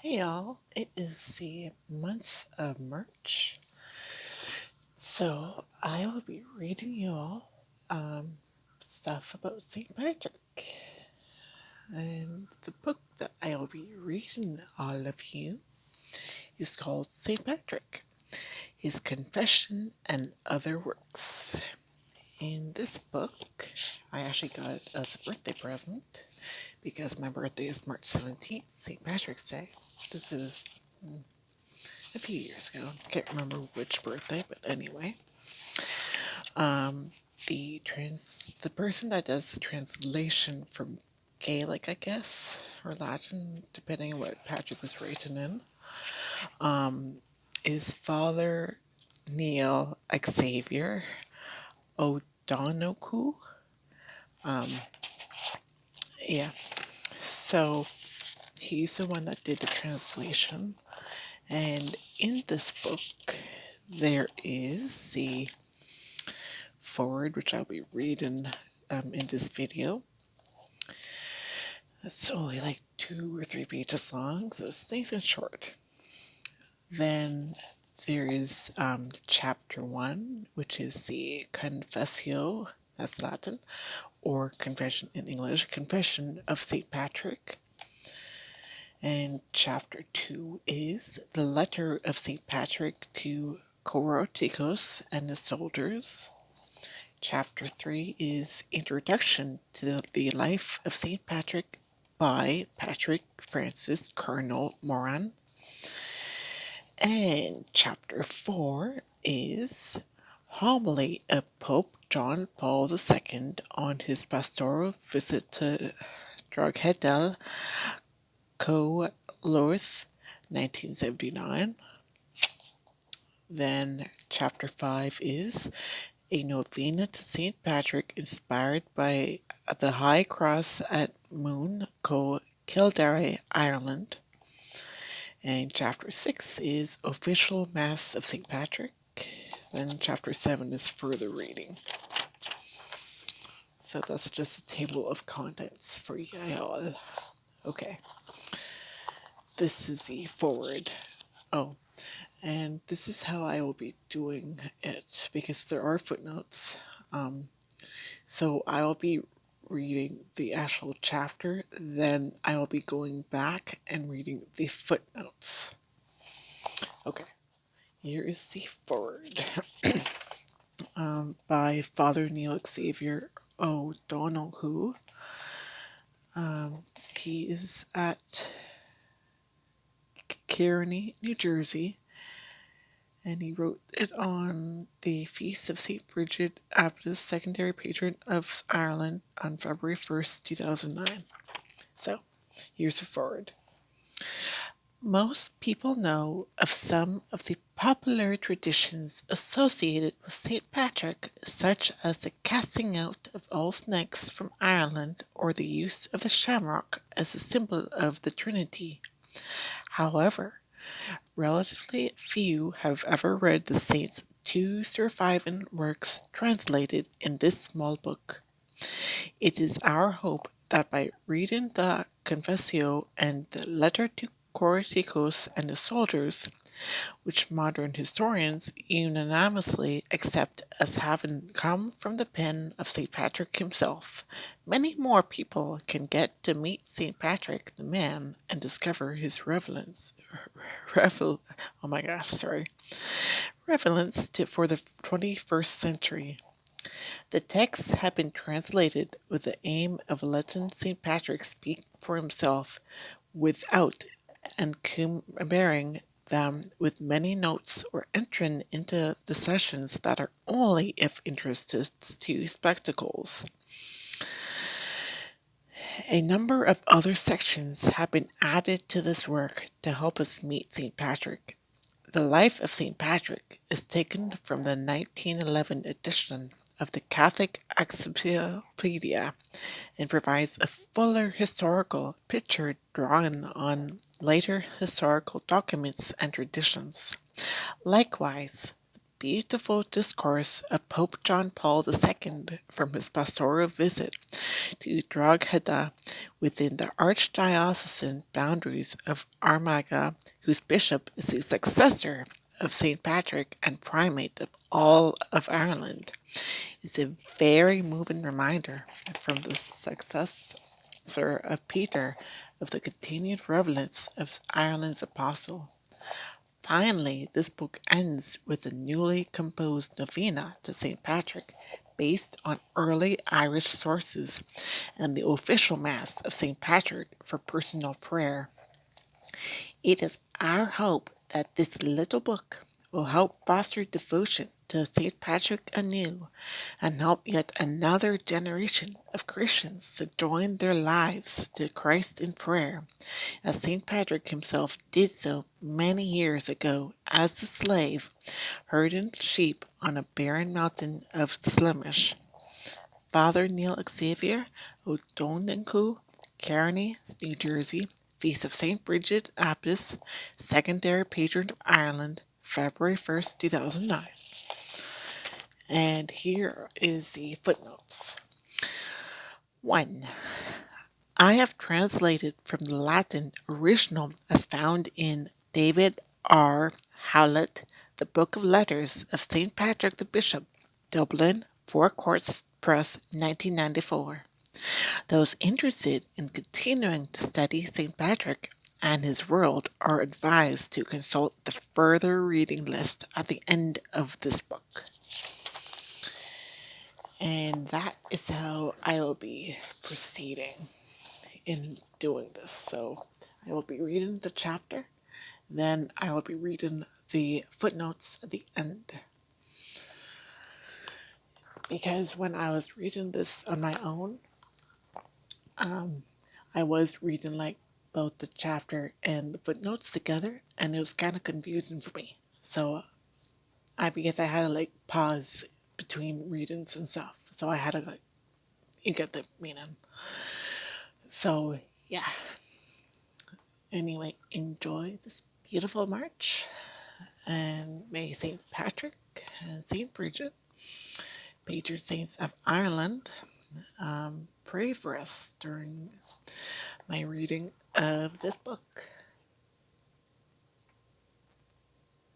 Hey y'all, it is the month of March, so I will be reading you all stuff about St. Patrick. And the book that I will be reading all of you is called St. Patrick, His Confession and Other Works. In this book, I actually got it as a birthday present because my birthday is March 17th, St. Patrick's Day. This is a few years ago. Can't remember which birthday, but anyway. Um, the person that does the translation from Gaelic, I guess, or Latin, depending on what Patrick was written in, um, is Father Neil Xavier O'Donoghue. Um, yeah, so he's the one that did the translation. And in this book, there is the forward, which I'll be reading in this video. It's only like 2 or 3 pages long, so it's nice and short. Then there is chapter 1, which is the Confessio, that's Latin, or Confession in English, Confession of St. Patrick. And chapter 2 is the letter of St. Patrick to Coroticus and the soldiers. Chapter 3 is Introduction to the Life of St. Patrick by Patrick Francis Cardinal Moran. And chapter 4 is Homily of Pope John Paul II on his pastoral visit to Drogheda, Co-Lorth, 1979. Then chapter 5 is a novena to St. Patrick inspired by the High Cross at Moon, Kildare, Ireland. And chapter 6 is Official Mass of St. Patrick. Then chapter 7 is further reading. So that's just a table of contents for y'all. Okay. This is the forward. Oh, and this is how I will be doing it because there are footnotes. So I will be reading the actual chapter, then I will be going back and reading the footnotes. Okay, here is the forward by Father Neil Xavier O'Donoghue. He is at Kearney, New Jersey, and he wrote it on the feast of St. Bridget, Abbess, secondary patron of Ireland, on February 1st, 2009. So, here's the forward. Most people know of some of the popular traditions associated with St. Patrick, such as the casting out of all snakes from Ireland or the use of the shamrock as a symbol of the Trinity. However, relatively few have ever read the saint's 2 surviving works translated in this small book. It is our hope that by reading the Confessio and the letter to Coroticus and the soldiers, which modern historians unanimously accept as having come from the pen of St. Patrick himself, many more people can get to meet St. Patrick the man and discover his relevance for the 21st century. The texts have been translated with the aim of letting St. Patrick speak for himself without encumbering them with many notes or entering into discussions that are only of interest to spectacles. A number of other sections have been added to this work to help us meet St. Patrick. The Life of St. Patrick is taken from the 1911 edition of the Catholic Encyclopedia and provides a fuller historical picture drawn on later historical documents and traditions. Likewise, beautiful discourse of Pope John Paul II from his pastoral visit to Drogheda within the archdiocesan boundaries of Armagh, whose bishop is the successor of St. Patrick and primate of all of Ireland, is a very moving reminder from the successor of Peter of the continued relevance of Ireland's apostle. Finally, this book ends with a newly composed novena to St. Patrick based on early Irish sources and the official Mass of St. Patrick for personal prayer. It is our hope that this little book will help foster devotion to St. Patrick anew and help yet another generation of Christians to join their lives to Christ in prayer, as St. Patrick himself did so many years ago as a slave, herding sheep on a barren mountain of Slemish. Father Neil Xavier O'Donoghue, Kearney, New Jersey, Feast of St. Bridget Abbess, Secondary Patron of Ireland, February 1st, 2009. And here is the footnotes. 1. I have translated from the Latin original as found in David R. Howlett, The Book of Letters of St. Patrick the Bishop, Dublin, Four Courts Press, 1994. Those interested in continuing to study St. Patrick and his world are advised to consult the further reading list at the end of this book. And that is how I will be proceeding in doing this. So I will be reading the chapter, then I will be reading the footnotes at the end. Because when I was reading this on my own, I was reading like both the chapter and the footnotes together, and it was kind of confusing for me. So because I had to like pause between readings and stuff, so I had to like you get the meaning. So yeah. Anyway, enjoy this beautiful march, and may St. Patrick and St. Bridget, patron saints of Ireland, pray for us during my reading of this book.